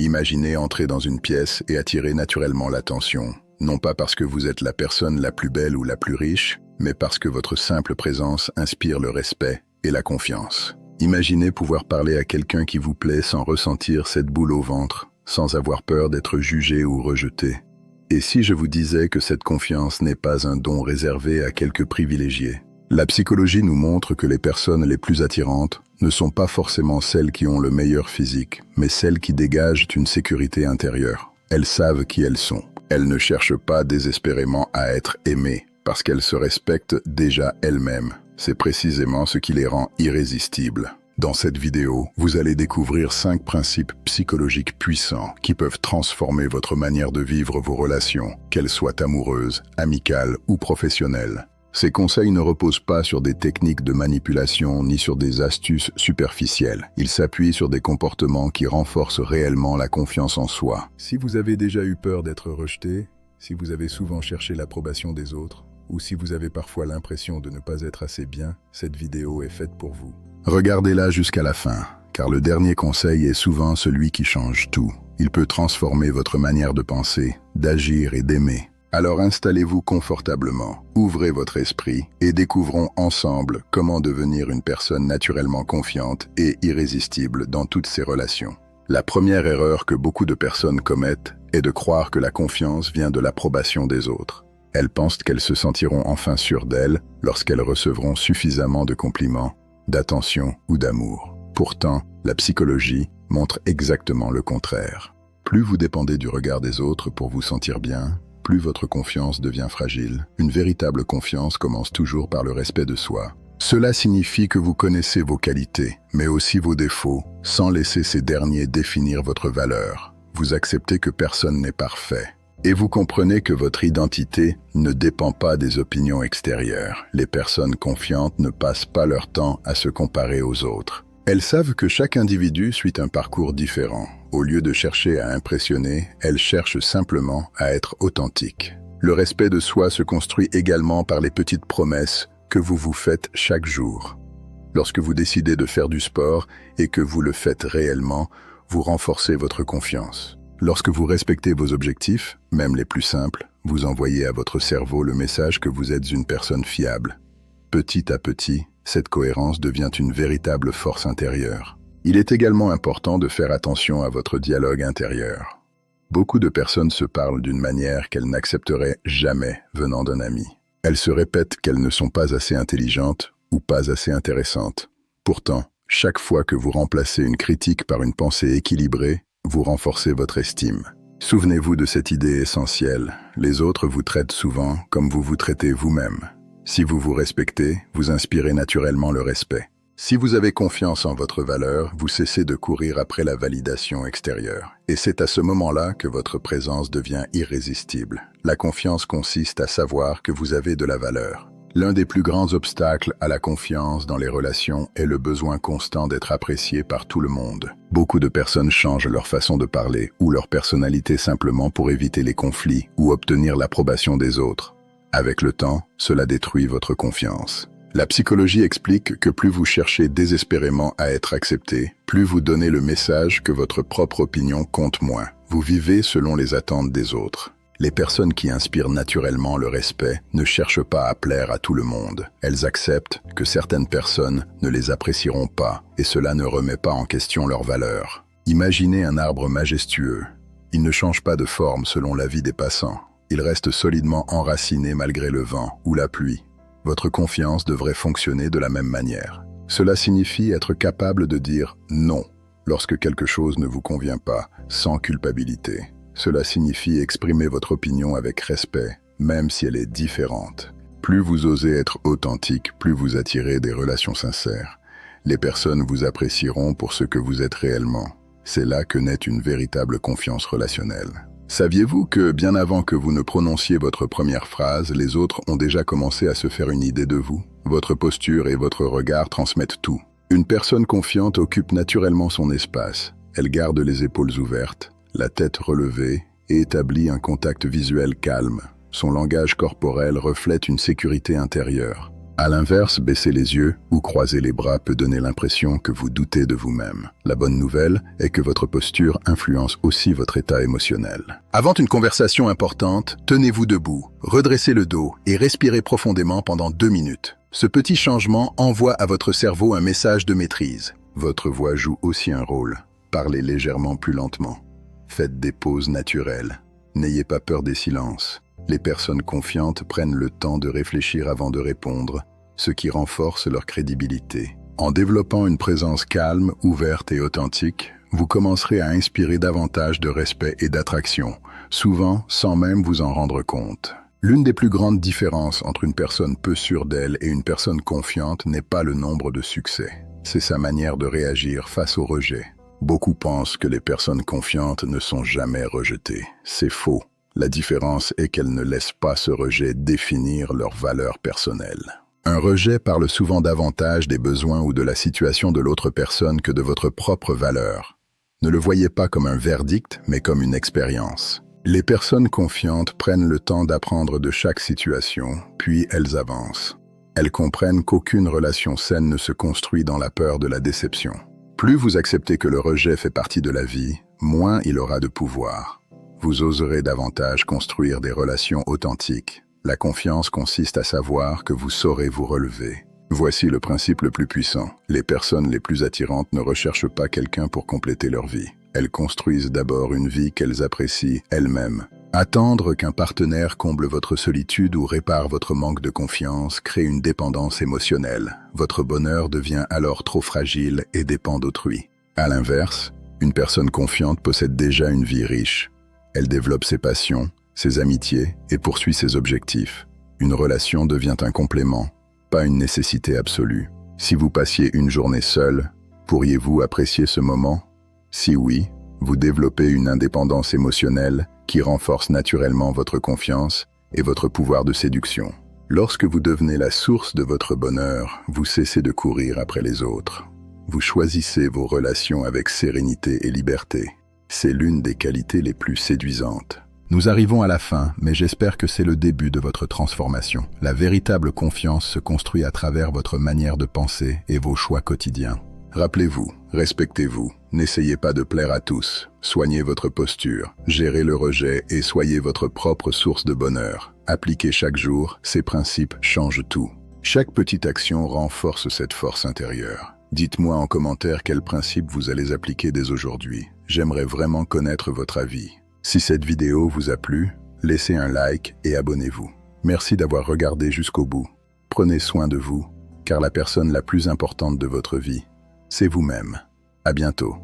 Imaginez entrer dans une pièce et attirer naturellement l'attention, non pas parce que vous êtes la personne la plus belle ou la plus riche, mais parce que votre simple présence inspire le respect et la confiance. Imaginez pouvoir parler à quelqu'un qui vous plaît sans ressentir cette boule au ventre, sans avoir peur d'être jugé ou rejeté. Et si je vous disais que cette confiance n'est pas un don réservé à quelques privilégiés? La psychologie nous montre que les personnes les plus attirantes ne sont pas forcément celles qui ont le meilleur physique, mais celles qui dégagent une sécurité intérieure. Elles savent qui elles sont. Elles ne cherchent pas désespérément à être aimées, parce qu'elles se respectent déjà elles-mêmes. C'est précisément ce qui les rend irrésistibles. Dans cette vidéo, vous allez découvrir 5 principes psychologiques puissants qui peuvent transformer votre manière de vivre vos relations, qu'elles soient amoureuses, amicales ou professionnelles. Ces conseils ne reposent pas sur des techniques de manipulation ni sur des astuces superficielles. Ils s'appuient sur des comportements qui renforcent réellement la confiance en soi. Si vous avez déjà eu peur d'être rejeté, si vous avez souvent cherché l'approbation des autres, ou si vous avez parfois l'impression de ne pas être assez bien, cette vidéo est faite pour vous. Regardez-la jusqu'à la fin, car le dernier conseil est souvent celui qui change tout. Il peut transformer votre manière de penser, d'agir et d'aimer. Alors installez-vous confortablement, ouvrez votre esprit et découvrons ensemble comment devenir une personne naturellement confiante et irrésistible dans toutes ses relations. La première erreur que beaucoup de personnes commettent est de croire que la confiance vient de l'approbation des autres. Elles pensent qu'elles se sentiront enfin sûres d'elles lorsqu'elles recevront suffisamment de compliments, d'attention ou d'amour. Pourtant, la psychologie montre exactement le contraire. Plus vous dépendez du regard des autres pour vous sentir bien, plus votre confiance devient fragile. Une véritable confiance commence toujours par le respect de soi. Cela signifie que vous connaissez vos qualités, mais aussi vos défauts, sans laisser ces derniers définir votre valeur. Vous acceptez que personne n'est parfait. Et vous comprenez que votre identité ne dépend pas des opinions extérieures. Les personnes confiantes ne passent pas leur temps à se comparer aux autres. Elles savent que chaque individu suit un parcours différent. Au lieu de chercher à impressionner, elles cherchent simplement à être authentiques. Le respect de soi se construit également par les petites promesses que vous vous faites chaque jour. Lorsque vous décidez de faire du sport et que vous le faites réellement, vous renforcez votre confiance. Lorsque vous respectez vos objectifs, même les plus simples, vous envoyez à votre cerveau le message que vous êtes une personne fiable. Petit à petit, cette cohérence devient une véritable force intérieure. Il est également important de faire attention à votre dialogue intérieur. Beaucoup de personnes se parlent d'une manière qu'elles n'accepteraient jamais venant d'un ami. Elles se répètent qu'elles ne sont pas assez intelligentes ou pas assez intéressantes. Pourtant, chaque fois que vous remplacez une critique par une pensée équilibrée, vous renforcez votre estime. Souvenez-vous de cette idée essentielle. Les autres vous traitent souvent comme vous vous traitez vous-même. Si vous vous respectez, vous inspirez naturellement le respect. Si vous avez confiance en votre valeur, vous cessez de courir après la validation extérieure. Et c'est à ce moment-là que votre présence devient irrésistible. La confiance consiste à savoir que vous avez de la valeur. L'un des plus grands obstacles à la confiance dans les relations est le besoin constant d'être apprécié par tout le monde. Beaucoup de personnes changent leur façon de parler ou leur personnalité simplement pour éviter les conflits ou obtenir l'approbation des autres. Avec le temps, cela détruit votre confiance. La psychologie explique que plus vous cherchez désespérément à être accepté, plus vous donnez le message que votre propre opinion compte moins. Vous vivez selon les attentes des autres. Les personnes qui inspirent naturellement le respect ne cherchent pas à plaire à tout le monde. Elles acceptent que certaines personnes ne les apprécieront pas et cela ne remet pas en question leur valeur. Imaginez un arbre majestueux. Il ne change pas de forme selon l'avis des passants. Il reste solidement enraciné malgré le vent ou la pluie. Votre confiance devrait fonctionner de la même manière. Cela signifie être capable de dire non lorsque quelque chose ne vous convient pas, sans culpabilité. Cela signifie exprimer votre opinion avec respect, même si elle est différente. Plus vous osez être authentique, plus vous attirez des relations sincères. Les personnes vous apprécieront pour ce que vous êtes réellement. C'est là que naît une véritable confiance relationnelle. Saviez-vous que bien avant que vous ne prononciez votre première phrase, les autres ont déjà commencé à se faire une idée de vous? Votre posture et votre regard transmettent tout. Une personne confiante occupe naturellement son espace. Elle garde les épaules ouvertes, la tête relevée et établit un contact visuel calme. Son langage corporel reflète une sécurité intérieure. À l'inverse, baisser les yeux ou croiser les bras peut donner l'impression que vous doutez de vous-même. La bonne nouvelle est que votre posture influence aussi votre état émotionnel. Avant une conversation importante, tenez-vous debout, redressez le dos et respirez profondément pendant 2 minutes. Ce petit changement envoie à votre cerveau un message de maîtrise. Votre voix joue aussi un rôle. Parlez légèrement plus lentement. Faites des pauses naturelles. N'ayez pas peur des silences. Les personnes confiantes prennent le temps de réfléchir avant de répondre, ce qui renforce leur crédibilité. En développant une présence calme, ouverte et authentique, vous commencerez à inspirer davantage de respect et d'attraction, souvent sans même vous en rendre compte. L'une des plus grandes différences entre une personne peu sûre d'elle et une personne confiante n'est pas le nombre de succès. C'est sa manière de réagir face au rejet. Beaucoup pensent que les personnes confiantes ne sont jamais rejetées. C'est faux. La différence est qu'elles ne laissent pas ce rejet définir leur valeur personnelle. Un rejet parle souvent davantage des besoins ou de la situation de l'autre personne que de votre propre valeur. Ne le voyez pas comme un verdict, mais comme une expérience. Les personnes confiantes prennent le temps d'apprendre de chaque situation, puis elles avancent. Elles comprennent qu'aucune relation saine ne se construit dans la peur de la déception. Plus vous acceptez que le rejet fait partie de la vie, moins il aura de pouvoir. Vous oserez davantage construire des relations authentiques. La confiance consiste à savoir que vous saurez vous relever. Voici le principe le plus puissant. Les personnes les plus attirantes ne recherchent pas quelqu'un pour compléter leur vie. Elles construisent d'abord une vie qu'elles apprécient elles-mêmes. Attendre qu'un partenaire comble votre solitude ou répare votre manque de confiance crée une dépendance émotionnelle. Votre bonheur devient alors trop fragile et dépend d'autrui. À l'inverse, une personne confiante possède déjà une vie riche. Elle développe ses passions, ses amitiés et poursuit ses objectifs. Une relation devient un complément, pas une nécessité absolue. Si vous passiez une journée seule, pourriez-vous apprécier ce moment? Si oui, vous développez une indépendance émotionnelle qui renforce naturellement votre confiance et votre pouvoir de séduction. Lorsque vous devenez la source de votre bonheur, vous cessez de courir après les autres. Vous choisissez vos relations avec sérénité et liberté. C'est l'une des qualités les plus séduisantes. Nous arrivons à la fin, mais j'espère que c'est le début de votre transformation. La véritable confiance se construit à travers votre manière de penser et vos choix quotidiens. Rappelez-vous, respectez-vous, n'essayez pas de plaire à tous, soignez votre posture, gérez le rejet et soyez votre propre source de bonheur. Appliquez chaque jour, ces principes changent tout. Chaque petite action renforce cette force intérieure. Dites-moi en commentaire quels principes vous allez appliquer dès aujourd'hui. J'aimerais vraiment connaître votre avis. Si cette vidéo vous a plu, laissez un like et abonnez-vous. Merci d'avoir regardé jusqu'au bout. Prenez soin de vous, car la personne la plus importante de votre vie, c'est vous-même. À bientôt.